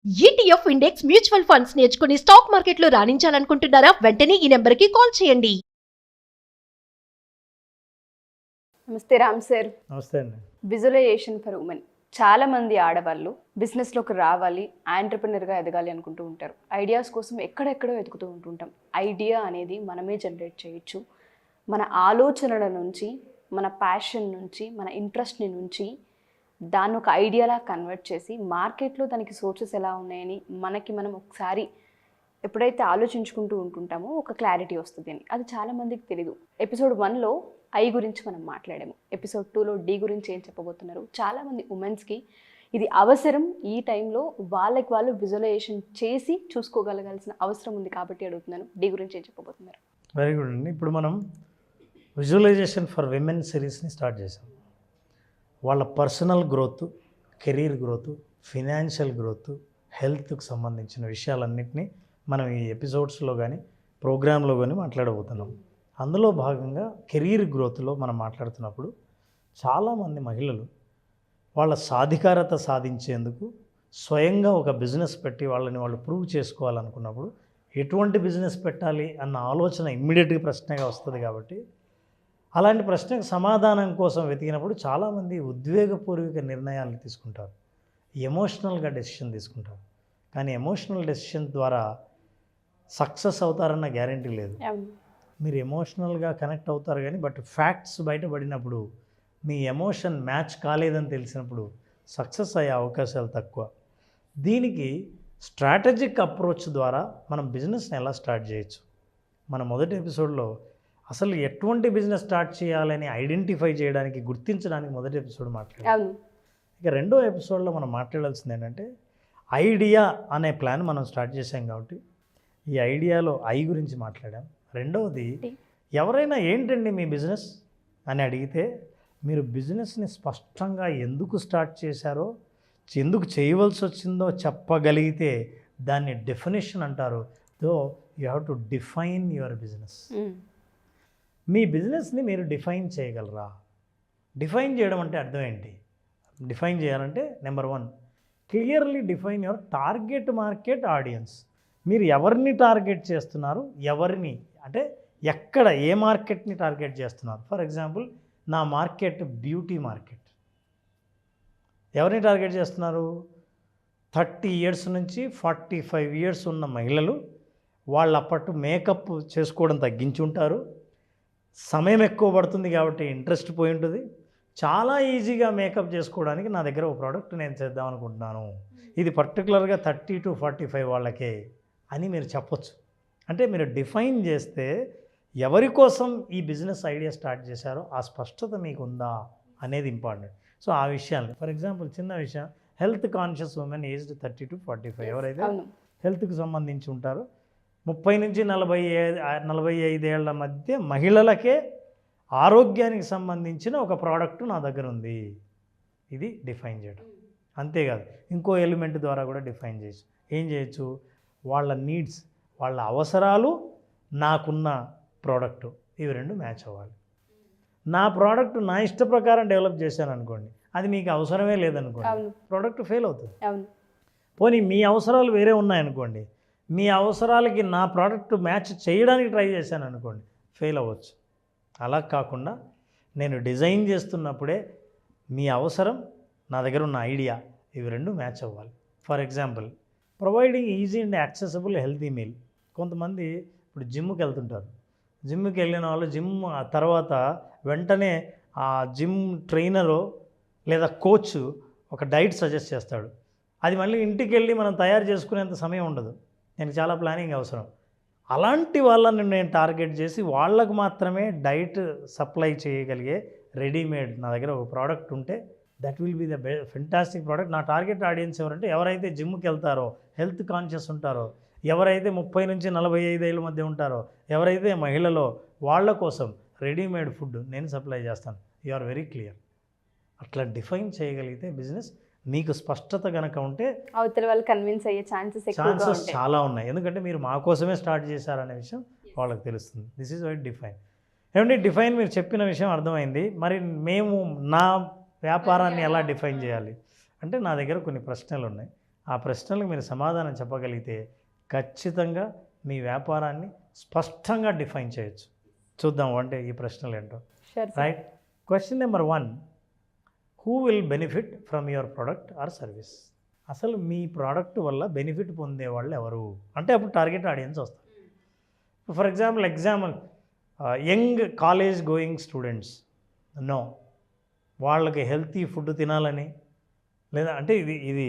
ETF index mutual funds నేర్చుకుని stock మార్కెట్లో రాణించాలనుకుంటున్నారా? వెంటనే ఈ నెంబర్కి కాల్ చేయండి. నమస్తే రామ్ సార్. నమస్తే అండి. Visualisation for women. చాలా మంది ఆడవాళ్ళు బిజినెస్లోకి రావాలి, ఆంటర్ప్రినర్గా ఎదగాలి అనుకుంటూ ఉంటారు. ఐడియాస్ కోసం ఎక్కడెక్కడో వెతుకుతూ ఉంటుంటాం. ఐడియా అనేది మనమే జనరేట్ చేయొచ్చు. మన ఆలోచనల నుంచి, మన ప్యాషన్ నుంచి, మన ఇంట్రెస్ట్ని నుంచి దాన్ని ఒక ఐడియాలా కన్వర్ట్ చేసి మార్కెట్లో దానికి సోర్సెస్ ఎలా ఉన్నాయని మనకి మనం ఒకసారి ఎప్పుడైతే ఆలోచించుకుంటూ ఉంటుంటామో ఒక క్లారిటీ వస్తుంది అని. అది చాలామందికి తెలీదు. ఎపిసోడ్ 1లో ఐ గురించి మనం మాట్లాడాము. ఎపిసోడ్ 2లో డి గురించి ఏం చెప్పబోతున్నారు. చాలామంది ఉమెన్స్కి ఇది అవసరం. ఈ టైంలో వాళ్ళకి వాళ్ళు విజువలైజేషన్ చేసి చూసుకోగలగాల్సిన అవసరం ఉంది కాబట్టి అడుగుతున్నాను. డి గురించి ఏం చెప్పబోతున్నారు? వెరీ గుడ్ అండి. ఇప్పుడు మనం విజువలైజేషన్ ఫర్ విమెన్ సిరీస్ని స్టార్ట్ చేసాం. వాళ్ళ personal growth, career growth, financial growth, హెల్త్కి సంబంధించిన విషయాలన్నింటినీ మనం ఈ ఎపిసోడ్స్లో కానీ ప్రోగ్రాంలో కానీ మాట్లాడబోతున్నాం. అందులో భాగంగా కెరీర్ గ్రోత్లో మనం మాట్లాడుతున్నప్పుడు చాలామంది మహిళలు వాళ్ళ సాధికారత సాధించేందుకు స్వయంగా ఒక బిజినెస్ పెట్టి వాళ్ళని వాళ్ళు ప్రూవ్ చేసుకోవాలనుకున్నప్పుడు ఎటువంటి బిజినెస్ పెట్టాలి అన్న ఆలోచన ఇమ్మీడియట్గా ప్రశ్నగా వస్తుంది. కాబట్టి అలాంటి ప్రశ్నకు సమాధానం కోసం వెతికినప్పుడు చాలామంది ఉద్వేగపూర్వక నిర్ణయాలు తీసుకుంటారు, ఎమోషనల్గా డెసిషన్ తీసుకుంటారు. కానీ ఎమోషనల్ డెసిషన్ ద్వారా సక్సెస్ అవుతారన్న గ్యారంటీ లేదు. మీరు ఎమోషనల్గా కనెక్ట్ అవుతారు కానీ బట్ ఫ్యాక్ట్స్ బయటపడినప్పుడు మీ ఎమోషన్ మ్యాచ్ కాలేదని తెలిసినప్పుడు సక్సెస్ అయ్యే అవకాశాలు తక్కువ. దీనికి స్ట్రాటజిక్ అప్రోచ్ ద్వారా మనం బిజినెస్ని ఎలా స్టార్ట్ చేయొచ్చు. మన మొదటి ఎపిసోడ్లో అసలు ఎటువంటి బిజినెస్ స్టార్ట్ చేయాలని ఐడెంటిఫై చేయడానికి, గుర్తించడానికి మొదటి ఎపిసోడ్ మాట్లాడాం. ఇక రెండో ఎపిసోడ్లో మనం మాట్లాడాల్సింది ఏంటంటే ఐడియా అనే ప్లాన్ మనం స్టార్ట్ చేసాం. కాబట్టి ఈ ఐడియాలో ఐ గురించి మాట్లాడాం. రెండవది, ఎవరైనా ఏంటండి మీ బిజినెస్ అని అడిగితే మీరు బిజినెస్ని స్పష్టంగా ఎందుకు స్టార్ట్ చేశారో, ఎందుకు చేయవలసి వచ్చిందో చెప్పగలిగితే దాన్ని డెఫినేషన్ అంటారు. Though you have to define your business. మీ బిజినెస్ని మీరు డిఫైన్ చేయగలరా? డిఫైన్ చేయడం అంటే అర్థం ఏంటి? డిఫైన్ చేయాలంటే number 1, clearly define your target market audience. మీరు ఎవరిని టార్గెట్ చేస్తున్నారు, ఎవరిని అంటే ఎక్కడ, ఏ మార్కెట్ని టార్గెట్ చేస్తున్నారు. ఫర్ ఎగ్జాంపుల్, నా మార్కెట్ బ్యూటీ మార్కెట్. ఎవరిని టార్గెట్ చేస్తున్నారు? 30 ఇయర్స్ నుంచి 45 ఇయర్స్ ఉన్న మహిళలు. వాళ్ళు అప్పటి మేకప్ చేసుకోవడం తగ్గించి ఉంటారు, సమయం ఎక్కువ పడుతుంది కాబట్టి ఇంట్రెస్ట్ పోయి ఉంటుంది. చాలా ఈజీగా మేకప్ చేసుకోవడానికి నా దగ్గర ఒక ప్రోడక్ట్ నేను చేద్దాం అనుకుంటున్నాను, ఇది పర్టికులర్గా 30 to 45 వాళ్ళకే అని మీరు చెప్పొచ్చు. అంటే మీరు డిఫైన్ చేస్తే ఎవరి కోసం ఈ బిజినెస్ ఐడియా స్టార్ట్ చేశారో ఆ స్పష్టత మీకు ఉందా అనేది ఇంపార్టెంట్. సో ఆ విషయాన్ని, ఫర్ ఎగ్జాంపుల్ చిన్న విషయం, health conscious women aged 30 to 45 ఎవరైతే హెల్త్కి సంబంధించి ఉంటారో 30 నుంచి 45 ఏళ్ల మధ్య మహిళలకే ఆరోగ్యానికి సంబంధించిన ఒక ప్రోడక్ట్ నా దగ్గర ఉంది. ఇది డిఫైన్ చేయడం. అంతేకాదు, ఇంకో ఎలిమెంట్ ద్వారా కూడా డిఫైన్ చేయొచ్చు. ఏం చేయొచ్చు? వాళ్ళ నీడ్స్, వాళ్ళ అవసరాలు, నాకున్న ప్రోడక్టు, ఇవి రెండు మ్యాచ్ అవ్వాలి. నా ప్రోడక్ట్ నా ఇష్ట ప్రకారం డెవలప్ చేశాను అనుకోండి, అది మీకు అవసరమే లేదనుకోండి, ప్రోడక్ట్ ఫెయిల్ అవుతుంది. పోనీ మీ అవసరాలు వేరే ఉన్నాయనుకోండి, మీ అవసరాలకి నా ప్రోడక్ట్ మ్యాచ్ చేయడానికి ట్రై చేశాను అనుకోండి, ఫెయిల్ అవ్వచ్చు. అలా కాకుండా నేను డిజైన్ చేస్తున్నప్పుడే మీ అవసరం, నా దగ్గర ఉన్న ఐడియా, ఇవి రెండు మ్యాచ్ అవ్వాలి. For example, providing easy and accessible healthy meal. కొంతమంది ఇప్పుడు జిమ్కి వెళ్తుంటారు. జిమ్కి వెళ్ళిన వాళ్ళు జిమ్ తర్వాత వెంటనే ఆ జిమ్ ట్రైనరు లేదా కోచ్ ఒక డైట్ సజెస్ట్ చేస్తాడు. అది మళ్ళీ ఇంటికి వెళ్ళి మనం తయారు చేసుకునేంత సమయం ఉండదు, నేను చాలా ప్లానింగ్ అవసరం. అలాంటి వాళ్ళని నేను టార్గెట్ చేసి వాళ్ళకు మాత్రమే డైట్ సప్లై చేయగలిగే రెడీమేడ్ నా దగ్గర ఒక ప్రోడక్ట్ ఉంటే that will be the fantastic product. నా టార్గెట్ ఆడియన్స్ ఎవరంటే ఎవరైతే జిమ్కి వెళ్తారో, హెల్త్ కాన్షియస్ ఉంటారో, ఎవరైతే 30 నుంచి 45 ఏళ్ళ మధ్య ఉంటారో, ఎవరైతే మహిళలో, వాళ్ళ కోసం రెడీమేడ్ ఫుడ్ నేను సప్లై చేస్తాను. You are very clear. అట్లా డిఫైన్ చేయగలిగితే బిజినెస్ మీకు స్పష్టత కనుక ఉంటే అవతల వాళ్ళు కన్విన్స్ అయ్యే ఛాన్సెస్ చాలా ఉన్నాయి. ఎందుకంటే మీరు మా కోసమే స్టార్ట్ చేశారనే విషయం వాళ్ళకి తెలుస్తుంది. This is why define. ఏమంటే డిఫైన్ మీరు చెప్పిన విషయం అర్థమైంది. మరి మేము నా వ్యాపారాన్ని ఎలా డిఫైన్ చేయాలి అంటే, నా దగ్గర కొన్ని ప్రశ్నలు ఉన్నాయి. ఆ ప్రశ్నలకు మీరు సమాధానం చెప్పగలిగితే ఖచ్చితంగా మీ వ్యాపారాన్ని స్పష్టంగా డిఫైన్ చేయొచ్చు. చూద్దాం అంటే ఈ ప్రశ్నలు ఏంటో. Sure sir. Right. Question number 1, who will benefit from your product or service? అసలు మీ ప్రోడక్ట్ వల్ల బెనిఫిట్ పొందేవాళ్ళు ఎవరు అంటే అప్పుడు టార్గెట్ ఆడియన్స్ వస్తారు. For example young college going students, no, వాళ్ళకి హెల్తీ ఫుడ్ తినాలని, లేదా అంటే ఇది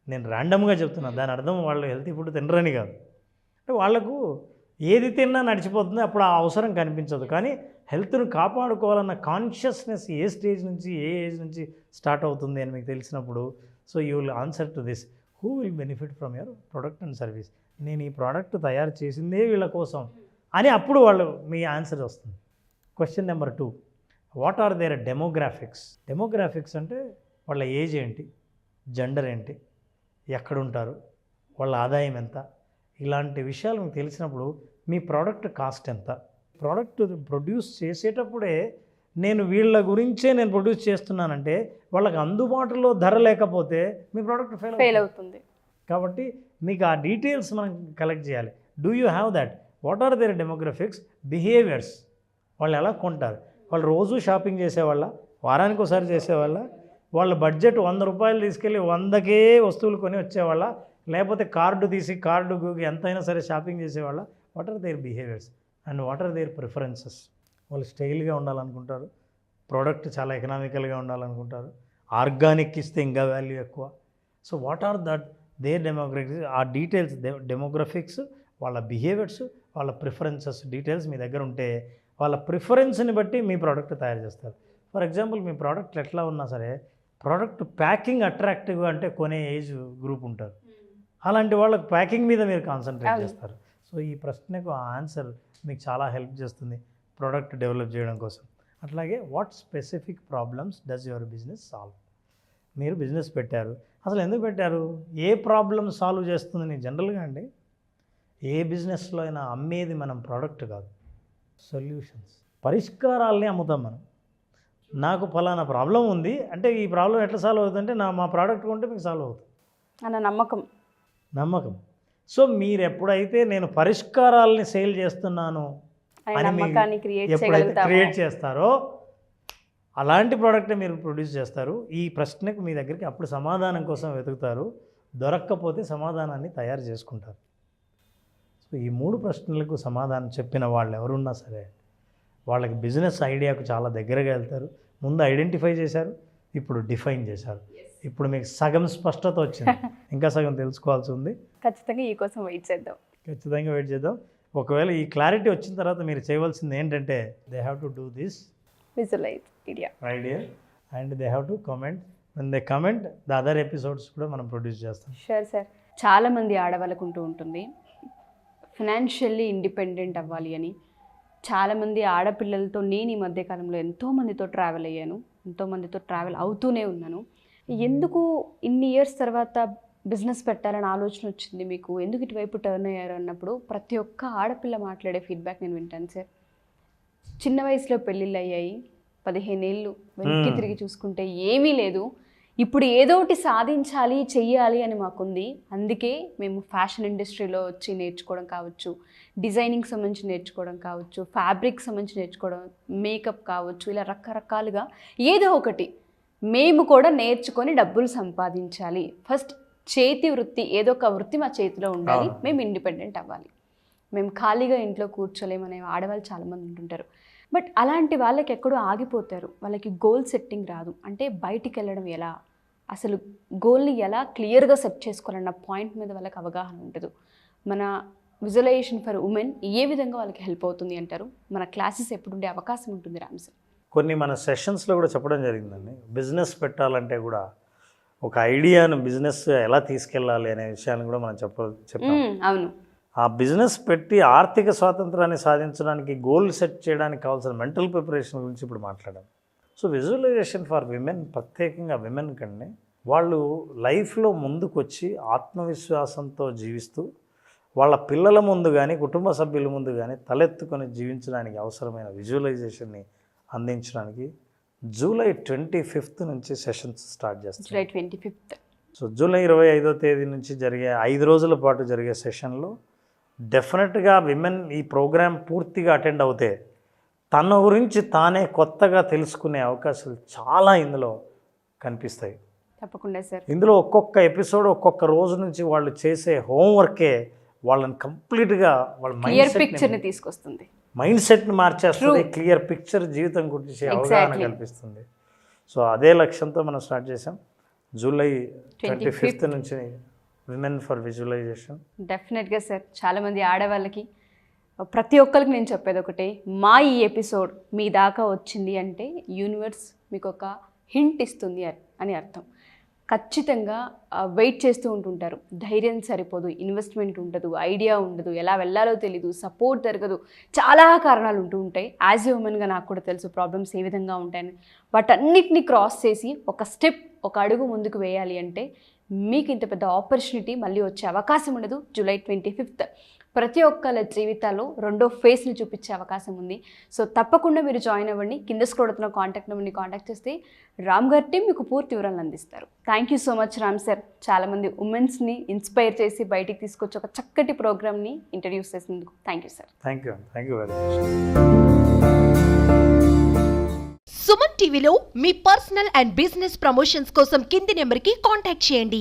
నేను ర్యాండమ్గా చెప్తున్నాను, దాని అర్థం వాళ్ళు హెల్తీ ఫుడ్ తినరని కాదు. అంటే వాళ్ళకు ఏది తిన్నా నడిచిపోతుంది, అప్పుడు ఆ అవసరం కనిపించదు. కానీ హెల్త్ను కాపాడుకోవాలన్న కాన్షియస్నెస్ ఏ స్టేజ్ నుంచి ఏ ఏజ్ నుంచి స్టార్ట్ అవుతుంది అని మీకు తెలిసినప్పుడు, so you will answer to this, who will benefit from your product and service. నేను ఈ ప్రోడక్ట్ తయారు చేసిందే వీళ్ళ కోసం అని అప్పుడు వాళ్ళు మీ ఆన్సర్ వస్తుంది. Question number 2, what are their demographics? Demographics అంటే వాళ్ళ ఏజ్ ఏంటి, జెండర్ ఏంటి, ఎక్కడుంటారు, వాళ్ళ ఆదాయం ఎంత, ఇలాంటి విషయాలు మీకు తెలిసినప్పుడు మీ ప్రోడక్ట్ కాస్ట్ ఎంత. ప్రోడక్ట్ ప్రొడ్యూస్ చేసేటప్పుడే నేను వీళ్ళ గురించే నేను ప్రొడ్యూస్ చేస్తున్నానంటే వాళ్ళకి అందుబాటులో ధర లేకపోతే మీ ప్రోడక్ట్ ఫెయిల్ అవుతుంది. కాబట్టి మీకు ఆ డీటెయిల్స్ మనం కలెక్ట్ చేయాలి. Do you have that? What are their demographics, behaviours, వాళ్ళు ఎలా కొంటారు, వాళ్ళు రోజు షాపింగ్ చేసేవాళ్ళ, వారానికి ఒకసారి చేసేవాళ్ళ, వాళ్ళ బడ్జెట్ 100 రూపాయలు తీసుకెళ్ళి 100కే వస్తువులు కొని వచ్చేవాళ్ళ, లేకపోతే కార్డు తీసి కార్డుకు ఎంతైనా సరే షాపింగ్ చేసేవాళ్ళ. What are their behaviours and what are their preferences? వాళ్ళు స్టైల్గా ఉండాలనుకుంటారు, ప్రోడక్ట్ చాలా ఎకనామికల్గా ఉండాలనుకుంటారు, ఆర్గానిక్ ఇస్తే ఇంకా వాల్యూ ఎక్కువ. So what are that their demographics? ఆ డీటెయిల్స్, డెమోగ్రఫిక్స్, వాళ్ళ బిహేవియర్స్, వాళ్ళ ప్రిఫరెన్సెస్ డీటెయిల్స్ మీ దగ్గర ఉంటే వాళ్ళ ప్రిఫరెన్స్ని బట్టి మీ ప్రోడక్ట్ తయారు చేస్తారు. ఫర్ ఎగ్జాంపుల్ మీ ప్రోడక్ట్ ఎట్లా ఉన్నా సరే ప్రోడక్ట్ ప్యాకింగ్ అట్రాక్టివ్గా అంటే కొనే ఏజ్ గ్రూప్ ఉంటారు, అలాంటి వాళ్ళకి ప్యాకింగ్ మీద మీరు కాన్సన్ట్రేట్ చేస్తారు. సో ఈ ప్రశ్నకు ఆ ఆన్సర్ మీకు చాలా హెల్ప్ చేస్తుంది ప్రోడక్ట్ డెవలప్ చేయడం కోసం. అట్లాగే what specific problems does your business solve? మీరు బిజినెస్ పెట్టారు, అసలు ఎందుకు పెట్టారు, ఏ ప్రాబ్లమ్ సాల్వ్ చేస్తుందని. జనరల్గా అండి ఏ బిజినెస్లో అయినా అమ్మేది మనం ప్రోడక్ట్ కాదు, సొల్యూషన్స్, పరిష్కారాలని అమ్ముతాం మనం. నాకు ఫలానా ప్రాబ్లం ఉంది అంటే ఈ ప్రాబ్లం ఎట్లా సాల్వ్ అవుతుందంటే మా ప్రోడక్ట్ కొంటే మీకు సాల్వ్ అవుతుంది అన్న నమ్మకం. సో మీరు ఎప్పుడైతే నేను పరిష్కారాలని సేల్ చేస్తున్నాను అని ఎప్పుడైతే క్రియేట్ చేస్తారో అలాంటి ప్రోడక్ట్ మీరు ప్రొడ్యూస్ చేస్తారు. ఈ ప్రశ్నకు మీ దగ్గరికి అప్పుడు సమాధానం కోసం వెతుకుతారు, దొరక్కపోతే సమాధానాన్ని తయారు చేసుకుంటారు. సో ఈ 3 ప్రశ్నలకు సమాధానం చెప్పిన వాళ్ళు ఎవరున్నా సరే వాళ్ళకి బిజినెస్ ఐడియాకు చాలా దగ్గరగా వెళ్తారు. ముందు ఐడెంటిఫై చేశారు, ఇప్పుడు డిఫైన్ చేశారు. ఇప్పుడు మీకు సగం స్పష్టత వచ్చింది, ఇంకా సగం తెలుసుకోవాల్సి ఉంది. ఖచ్చితంగా ఈ కోసం వెయిట్ చేద్దాం. ఒకవేళ ఈ క్లారిటీ వచ్చిన తర్వాత మీరు చేయవలసింది ఏంటంటే they have to do this visualise idea and they have to comment. When they comment the other episodes కూడా మనం ప్రొడ్యూస్ చేస్తాం. Sure sir. చాలామంది ఆడవాళ్ళకు ఉంటుంది ఫినాన్షియల్లీ ఇండిపెండెంట్ అవ్వాలి అని. చాలామంది ఆడపిల్లలతో నేను ఈ మధ్యకాలంలో ఎంతోమందితో ట్రావెల్ అయ్యాను, ఎంతోమందితో ట్రావెల్ అవుతూనే ఉన్నాను. ఎందుకు ఇన్ని ఇయర్స్ తర్వాత బిజినెస్ పెట్టాలని ఆలోచన వచ్చింది మీకు, ఎందుకు ఇటువైపు టర్న్ అయ్యారు అన్నప్పుడు ప్రతి ఒక్క ఆడపిల్ల మాట్లాడే ఫీడ్బ్యాక్ నేను వింటాను సార్. చిన్న వయసులో పెళ్ళిళ్ళు అయ్యాయి, 15 ఏళ్ళు వెనక్కి తిరిగి చూసుకుంటే ఏమీ లేదు, ఇప్పుడు ఏదో ఒకటి సాధించాలి చెయ్యాలి అని మాకుంది. అందుకే మేము ఫ్యాషన్ ఇండస్ట్రీలో వచ్చి నేర్చుకోవడం కావచ్చు, డిజైనింగ్ సంబంధించి నేర్చుకోవడం కావచ్చు, ఫ్యాబ్రిక్ సంబంధించి నేర్చుకోవడం, మేకప్ కావచ్చు, ఇలా రకరకాలుగా ఏదో ఒకటి మేము కూడా నేర్చుకొని డబ్బులు సంపాదించాలి. ఫస్ట్ చేతి వృత్తి, ఏదో ఒక వృత్తి మా చేతిలో ఉండాలి, మేము ఇండిపెండెంట్ అవ్వాలి, మేము ఖాళీగా ఇంట్లో కూర్చోలేమనే ఆడవాళ్ళు చాలామంది ఉంటుంటారు. బట్ అలాంటి వాళ్ళకి ఎక్కడో ఆగిపోతారు, వాళ్ళకి గోల్ సెట్టింగ్ రాదు. అంటే బయటికి వెళ్ళడం ఎలా, అసలు గోల్ని ఎలా క్లియర్గా సెట్ చేసుకోవాలన్న పాయింట్ మీద వాళ్ళకి అవగాహన ఉండదు. మన విజువలైజేషన్ ఫర్ ఉమెన్ ఏ విధంగా వాళ్ళకి హెల్ప్ అవుతుంది అంటారు? మన క్లాసెస్ ఎప్పుడు ఉండే అవకాశం ఉంటుంది రామ్ సార్? కొన్ని మన సెషన్స్లో కూడా చెప్పడం జరిగిందండి. బిజినెస్ పెట్టాలంటే కూడా ఒక ఐడియాను బిజినెస్ ఎలా తీసుకెళ్ళాలి అనే విషయాన్ని కూడా మనం చెప్పాం. అవును. ఆ బిజినెస్ పెట్టి ఆర్థిక స్వాతంత్రాన్ని సాధించడానికి గోల్ సెట్ చేయడానికి కావాల్సిన మెంటల్ ప్రిపరేషన్ గురించి ఇప్పుడు మాట్లాడాం. సో విజువలైజేషన్ ఫర్ విమెన్, ప్రత్యేకంగా విమెన్ కంటే వాళ్ళు లైఫ్లో ముందుకు వచ్చి ఆత్మవిశ్వాసంతో జీవిస్తూ వాళ్ళ పిల్లల ముందు కానీ కుటుంబ సభ్యుల ముందు కానీ తలెత్తుకొని జీవించడానికి అవసరమైన విజువలైజేషన్ని అందించడానికి జూలై 25th నుంచి సెషన్స్ స్టార్ట్ చేస్తాం. జూలై 25th సో జూలై 25వ తేదీ నుంచి జరిగే 5 రోజుల పాటు జరిగే సెషన్లో డెఫినెట్గా విమెన్ ఈ ప్రోగ్రాం పూర్తిగా అటెండ్ అవుతే తన గురించి తానే కొత్తగా తెలుసుకునే అవకాశాలు చాలా ఇందులో కనిపిస్తాయి. తప్పకుండా సార్. ఇందులో ఒక్కొక్క ఎపిసోడ్ ఒక్కొక్క రోజు నుంచి వాళ్ళు చేసే హోంవర్కే వాళ్ళని కంప్లీట్గా వాళ్ళ క్లియర్ పిక్చర్ని తీసుకొస్తుంది, మైండ్ సెట్ని మార్చేస్తుంది, క్లియర్ పిక్చర్ జీవితం గురించి అవగాహన కల్పిస్తుంది. సో అదే లక్ష్యంతో మనం స్టార్ట్ చేసాం. జూలై 25th నుంచి విమెన్ ఫర్ విజువలైజేషన్. డెఫినెట్గా సార్. చాలామంది ఆడవాళ్ళకి ప్రతి ఒక్కరికి నేను చెప్పేది ఒకటే, మా ఈ ఎపిసోడ్ మీ దాకా వచ్చింది అంటే యూనివర్స్ మీకు ఒక హింట్ ఇస్తుంది అని అర్థం. ఖచ్చితంగా వెయిట్ చేస్తూ ఉంటుంటారు, ధైర్యం సరిపోదు, ఇన్వెస్ట్మెంట్ ఉండదు, ఐడియా ఉండదు, ఎలా వెళ్ళాలో తెలీదు, సపోర్ట్ జరగదు, చాలా కారణాలు ఉంటూ ఉంటాయి. యాజ్ ఏ ఉమెన్గా నాకు కూడా తెలుసు ప్రాబ్లమ్స్ ఏ విధంగా ఉంటాయని. వాటన్నిటిని క్రాస్ చేసి ఒక అడుగు ముందుకు వేయాలి అంటే మీకు ఇంత పెద్ద ఆపర్చునిటీ మళ్ళీ వచ్చే అవకాశం ఉండదు. జూలై 25th ప్రతి ఒక్కళ్ళ జీవితాల్లో రెండో ఫేస్ని చూపించే అవకాశం ఉంది. సో తప్పకుండా మీరు జాయిన్ అవ్వండి. కింద స్క్రోల్ అవుతున్న కాంటాక్ట్ నెంబర్ని కాంటాక్ట్ చేస్తే రామ్ గారి టీం మీకు పూర్తి వివరాలను అందిస్తారు. Thank you so much Ram sir. చాలామంది ఉమెన్స్ని ఇన్స్పైర్ చేసి బయటికి తీసుకొచ్చి ఒక చక్కటి ప్రోగ్రామ్ని ఇంట్రడ్యూస్ చేసినందుకు thank you sir. Thank you very much. Suman టీవీలో మీ పర్సనల్ అండ్ బిజినెస్ ప్రమోషన్స్ కోసం కింది నెంబర్కి కాంటాక్ట్ చేయండి.